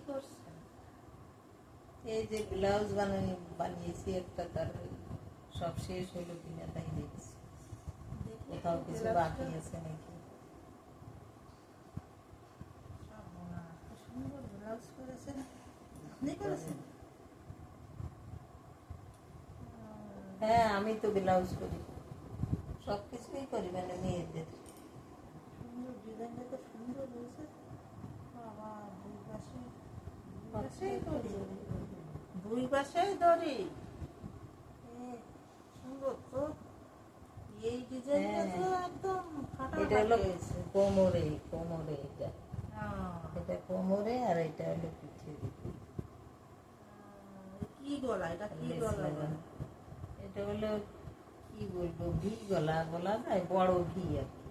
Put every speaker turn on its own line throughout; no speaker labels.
করছেন?
এই যে ব্লাউজ বানিয়েছি একটা, তার সব শেষ হলো কিনা তাই দেখছি, কোথাও কিছু বাকি আছে নাকি।
সুন্দর ব্লাউজ করেছেন, আপনি করেছেন?
হ্যাঁ, আমি তো ব্লাউজ করি, সবকিছুই করি, মানে মেয়েদের।
সুন্দর ডিজাইনটা তো সুন্দর হয়েছে বাবা। দুই পাশেই দড়ি, সুন্দর তো। এই ডিজাইনটা তো একদম
এটা হলো
ফাটাফাটি হয়েছে।
কোমরে, কোমরে এটা কোমরে, আর এটা হলো পিঠের দিকে।
কি গলা, এটা কি গলা?
এটা হলো কি বলবো, ভি গলা বলা যায়, বড় ভি আর কি।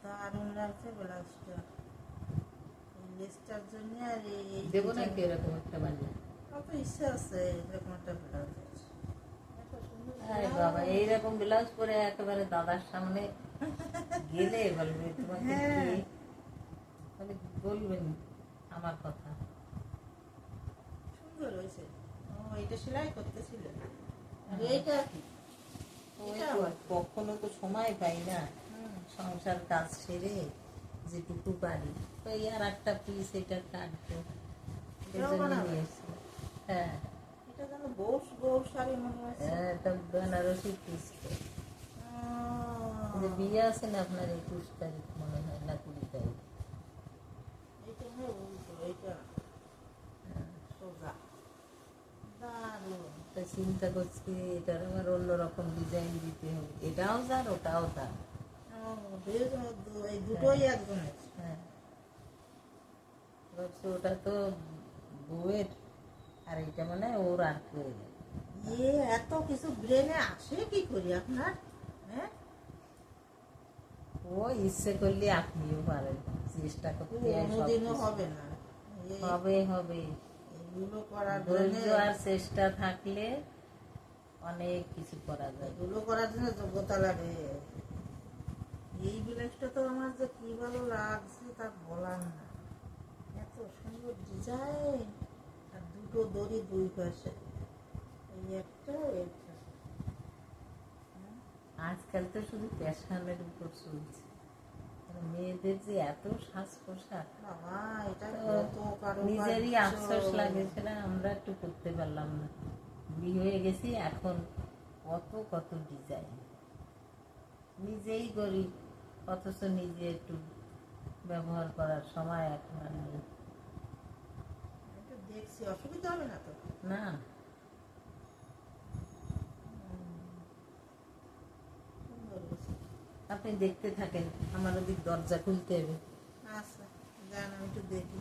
দারুণ লাগছে ব্লাউজটা, লেসটার জন্য। আর এই
দেবো নাকি এরকম একটা বানিয়ে?
কত ইচ্ছা আছে এরকম একটা ব্লাউজ।
আরে বাবা, এইরকম ব্লাউজ পরে একেবারে দাদার সামনে গেলে বলবে তোমাকে কি, মানে বলবেন আমার কথা।
সুন্দর হয়েছে। এটা সেলাই করতেছিল, আর এইটা কি?
কখনো তো সময় পাই না, সংসার কাজ সেরে যেটুকু পারি ওই আর একটা পিস এটা কাটবো, হ্যাঁ।
এটা যেন বউস বউ শাড়ি মনে হচ্ছে।
হ্যাঁ, এটা বেনারসি পিস। বিয়ে আছে না আপনার 21 তারিখ মনে হয়, না 20 তারিখ?
এইটা হ্যাঁ উল্টো, এইটা সোজা। দারুণ।
চিন্তা করছি এটার আমার অন্যরকম ডিজাইন দিতে হবে, এটাও যার ওটাও তার।
এই দুটোই একজনের।
হ্যাঁ, ওটা তো বউয়ের, আর এটা মানে ওর আর কেউ।
এত কিছু ব্রেনে আসে কি করি আপনার? হ্যাঁ,
ও ইচ্ছে করলে আপনিও পারেন, চেষ্টা করতে
কোনোদিনও হবে না।
হবে হবে,
এগুলো করার
ধৈর্য আর চেষ্টা থাকলে অনেক কিছু করা যায়।
এগুলো করার জন্য যোগ্যতা লাগে। এই ব্লাউজটা তো আমার যে কি ভালো লাগছে তা বলার না, এত সুন্দর ডিজাইন। আর দুটো দড়ি দুই পাশে, এই একটা একটা।
আজকাল তো শুধু ফ্যাশনের উপর চলছে, মেয়েদের যে এত সাজ পোশাক,
বাবা এটা
নিজেরই আফসোস লাগে সেটা আমরা একটু করতে পারলাম না। বুড়ি হয়ে গেছি এখন, কত কত ডিজাইন নিজেই করি, অথচ নিজে একটু ব্যবহার করার সময় এখন আর নেই।
দেখছি, অসুবিধা হবে না তো?
না, আপনি দেখতে থাকেন, আমার ওদিক দরজা খুলতে হবে।
আচ্ছা, যান আমি একটু দেখি।